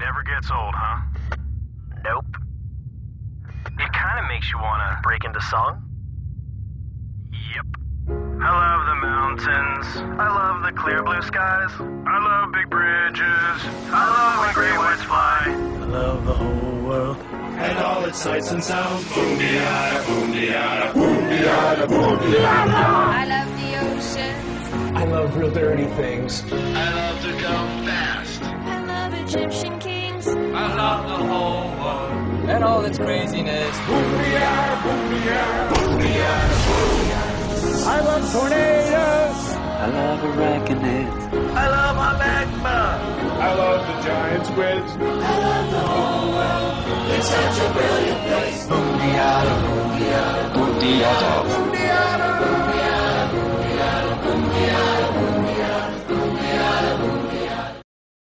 Never gets old, huh? Nope. It kind of makes you want to Break into song? Yep. I love the mountains. I love the clear blue skies. I love big bridges. I love when great whites fly. I love the whole world and all its sights and sounds. Boom-de-yada, boom-de-yada, boom-de-yada, boom-de-yada. I love the oceans. I love real dirty things. I love to go fast. I love Egyptian kings. I love the whole world. And all its craziness. Boom-de-yada, boom-de-yada, boom-de-yada, boom-de-yada. I love tornadoes. I love arachnids. I love my magma. I love the giant squids. I love the whole world. It's such a brilliant place. Boom-de-yada, boom-de-yada, boom-de-yada.